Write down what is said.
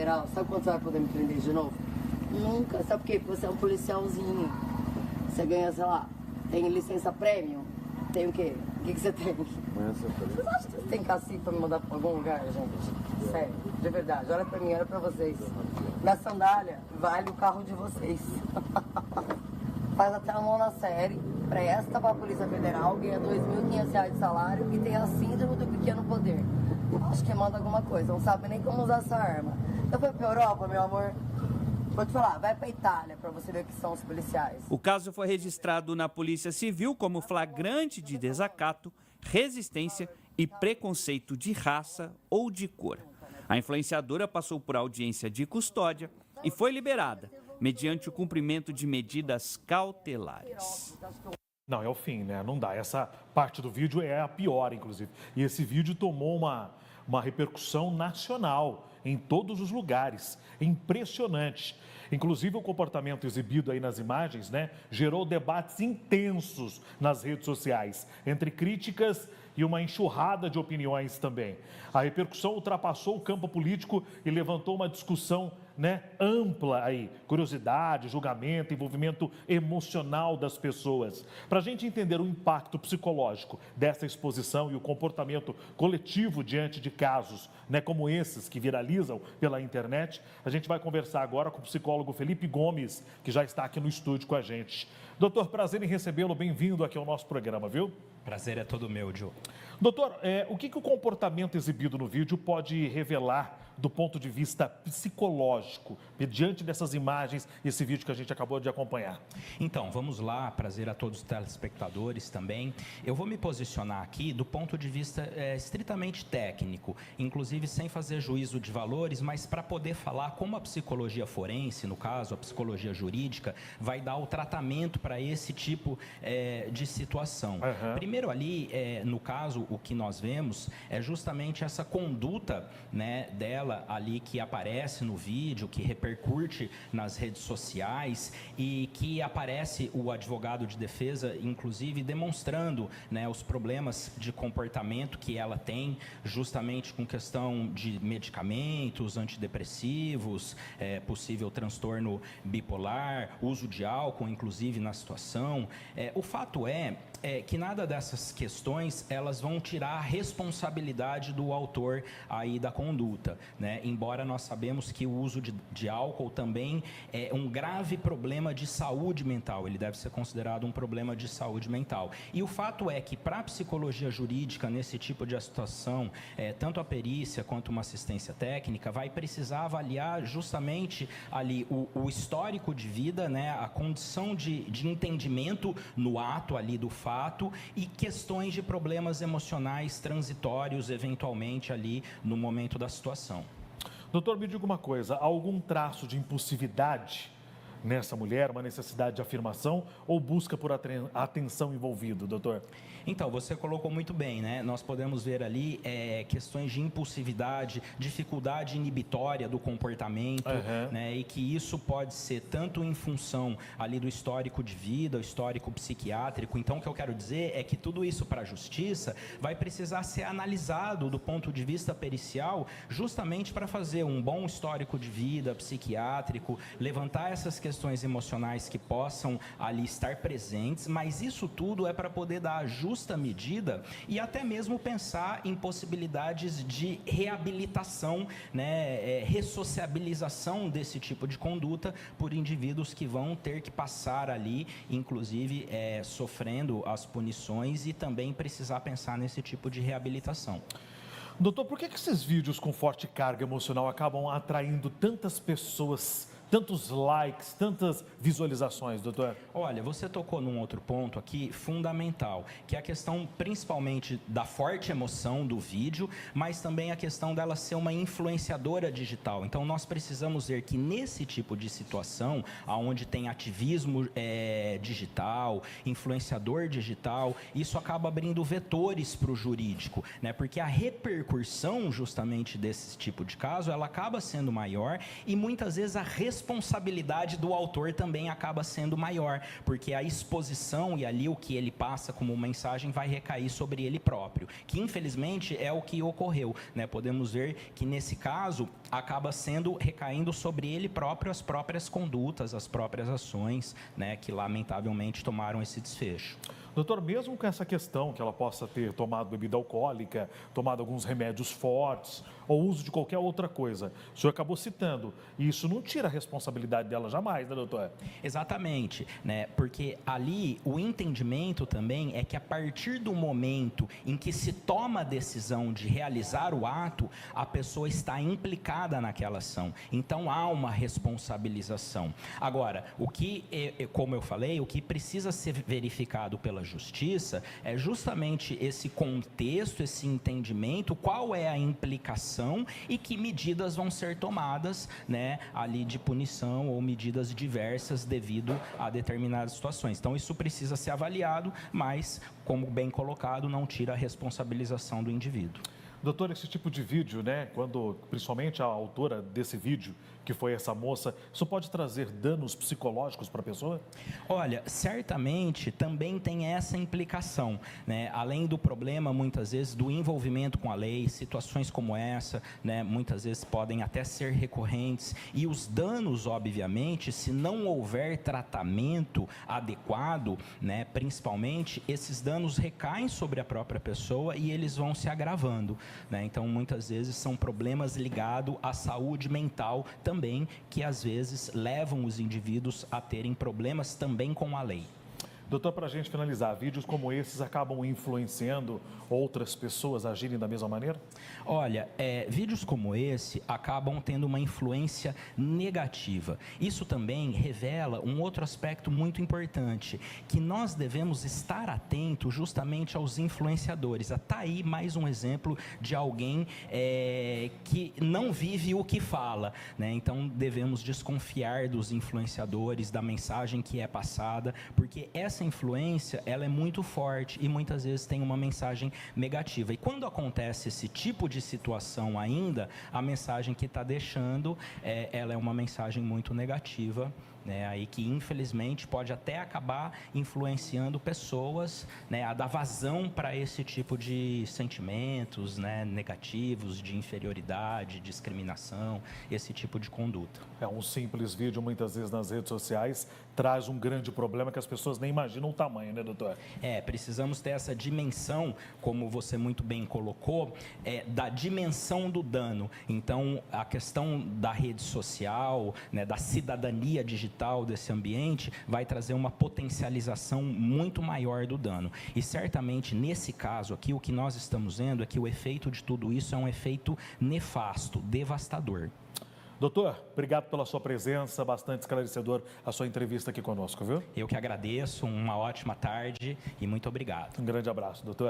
Federal, sabe quando você vai poder me prender de novo? Nunca. Sabe por quê? Porque você é um policialzinho. Você ganha, sei lá, tem licença premium? Tem o quê? O que você tem? Vocês acham que você tem cacife pra me mandar pra algum lugar, gente? Sério, de verdade. Olha pra mim, olha pra vocês. Minha sandália vale o carro de vocês. Faz até a mão na série, presta pra Polícia Federal, ganha R$2.500 de salário e tem a síndrome do pequeno poder. Acho que manda alguma coisa, não sabe nem como usar essa arma. Eu fui pra Europa, meu amor. Vou te falar, vai pra Itália pra você ver o que são os policiais. O caso foi registrado na Polícia Civil como flagrante de desacato, resistência e preconceito de raça ou de cor. A influenciadora passou por audiência de custódia e foi liberada, mediante o cumprimento de medidas cautelares. Não, é o fim, né? Não dá. Essa parte do vídeo é a pior, inclusive. E esse vídeo tomou uma repercussão nacional em todos os lugares. Impressionante. Inclusive, o comportamento exibido aí nas imagens, né, gerou debates intensos nas redes sociais, entre críticas e uma enxurrada de opiniões também. A repercussão ultrapassou o campo político e levantou uma discussão, né, ampla aí, curiosidade, julgamento, envolvimento emocional das pessoas. Para a gente entender o impacto psicológico dessa exposição e o comportamento coletivo diante de casos, né, como esses que viralizam pela internet, a gente vai conversar agora com o psicólogo Felipe Gomes, que já está aqui no estúdio com a gente. Doutor, prazer em recebê-lo, bem-vindo aqui ao nosso programa, viu? Prazer é todo meu, Gil. Doutor, o que o comportamento exibido no vídeo pode revelar do ponto de vista psicológico, diante dessas imagens e esse vídeo que a gente acabou de acompanhar? Então, vamos lá, prazer a todos os telespectadores também. Eu vou me posicionar aqui do ponto de vista estritamente técnico, inclusive sem fazer juízo de valores, mas para poder falar como a psicologia forense, no caso, a psicologia jurídica, vai dar o tratamento para esse tipo de situação. Primeiro ali, no caso, o que nós vemos é justamente essa conduta, né, dela ali que aparece no vídeo, que repercute nas redes sociais e que aparece o advogado de defesa, inclusive, demonstrando, né, os problemas de comportamento que ela tem, justamente com questão de medicamentos, antidepressivos, possível transtorno bipolar, uso de álcool, inclusive, na situação. O fato é que nada dessas questões, elas vão tirar a responsabilidade do autor aí da conduta, né? Embora nós sabemos que o uso de álcool também é um grave problema de saúde mental, ele deve ser considerado um problema de saúde mental. E o fato é que para a psicologia jurídica, nesse tipo de situação, tanto a perícia quanto uma assistência técnica vai precisar avaliar justamente ali o histórico de vida, né? A condição de entendimento no ato ali do fato e questões de problemas emocionais transitórios, eventualmente, ali no momento da situação. Doutor, me diga uma coisa, há algum traço de impulsividade nessa mulher, uma necessidade de afirmação ou busca por atenção envolvida, doutor? Então, você colocou muito bem, né? Nós podemos ver ali questões de impulsividade, dificuldade inibitória do comportamento, né? E que isso pode ser tanto em função ali do histórico de vida, o histórico psiquiátrico. Então, o que eu quero dizer é que tudo isso para a justiça vai precisar ser analisado do ponto de vista pericial, justamente para fazer um bom histórico de vida psiquiátrico, levantar essas questões emocionais que possam ali estar presentes, mas isso tudo é para poder dar a justa medida e até mesmo pensar em possibilidades de reabilitação, né, ressociabilização desse tipo de conduta por indivíduos que vão ter que passar ali, inclusive sofrendo as punições e também precisar pensar nesse tipo de reabilitação. Doutor, por que esses vídeos com forte carga emocional acabam atraindo tantas pessoas, tantos likes, tantas visualizações, doutor? Olha, você tocou num outro ponto aqui fundamental, que é a questão principalmente da forte emoção do vídeo, mas também a questão dela ser uma influenciadora digital. Então, nós precisamos ver que nesse tipo de situação, onde tem ativismo digital, influenciador digital, isso acaba abrindo vetores para o jurídico, né? Porque a repercussão justamente desse tipo de caso, ela acaba sendo maior e muitas vezes a responsabilidade responsabilidade do autor também acaba sendo maior, porque a exposição e ali o que ele passa como mensagem vai recair sobre ele próprio, que infelizmente é o que ocorreu, né? Podemos ver que nesse caso acaba recaindo sobre ele próprio as próprias condutas, as próprias ações, né, que lamentavelmente tomaram esse desfecho. Doutor, mesmo com essa questão que ela possa ter tomado bebida alcoólica, tomado alguns remédios fortes ou uso de qualquer outra coisa, o senhor acabou citando, e isso não tira a responsabilidade dela jamais, né, doutor? Exatamente, né? Porque ali o entendimento também é que a partir do momento em que se toma a decisão de realizar o ato, a pessoa está implicada naquela ação. Então há uma responsabilização. Agora, como eu falei, o que precisa ser verificado pela justiça é justamente esse contexto, esse entendimento, qual é a implicação e que medidas vão ser tomadas, né, ali de punição ou medidas diversas devido a determinadas situações. Então isso precisa ser avaliado, mas, como bem colocado, não tira a responsabilização do indivíduo. Doutor, esse tipo de vídeo, né, quando principalmente a autora desse vídeo, que foi essa moça, isso pode trazer danos psicológicos para a pessoa? Olha, certamente também tem essa implicação, né? Além do problema, muitas vezes, do envolvimento com a lei, situações como essa, né, muitas vezes podem até ser recorrentes, e os danos, obviamente, se não houver tratamento adequado, né, principalmente, esses danos recaem sobre a própria pessoa e eles vão se agravando, né? Então, muitas vezes, são problemas ligados à saúde mental também, que às vezes levam os indivíduos a terem problemas também com a lei. Doutor, para a gente finalizar, vídeos como esses acabam influenciando outras pessoas a agirem da mesma maneira? Olha, vídeos como esse acabam tendo uma influência negativa. Isso também revela um outro aspecto muito importante, que nós devemos estar atentos justamente aos influenciadores. Está aí mais um exemplo de alguém que não vive o que fala, né? Então, devemos desconfiar dos influenciadores, da mensagem que é passada, porque essa influência, ela é muito forte e muitas vezes tem uma mensagem negativa. E quando acontece esse tipo de situação ainda, a mensagem que está deixando, ela é uma mensagem muito negativa, né, aí que infelizmente pode até acabar influenciando pessoas, né, a dar vazão para esse tipo de sentimentos, né, negativos, de inferioridade, discriminação, esse tipo de conduta. Um simples vídeo, muitas vezes nas redes sociais, traz um grande problema que as pessoas nem imaginam o tamanho, né, doutor? Precisamos ter essa dimensão, como você muito bem colocou, da dimensão do dano. Então, a questão da rede social, né, da cidadania digital desse ambiente, vai trazer uma potencialização muito maior do dano. E certamente, nesse caso aqui, o que nós estamos vendo é que o efeito de tudo isso é um efeito nefasto, devastador. Doutor, obrigado pela sua presença, bastante esclarecedor a sua entrevista aqui conosco, viu? Eu que agradeço, uma ótima tarde e muito obrigado. Um grande abraço, doutor.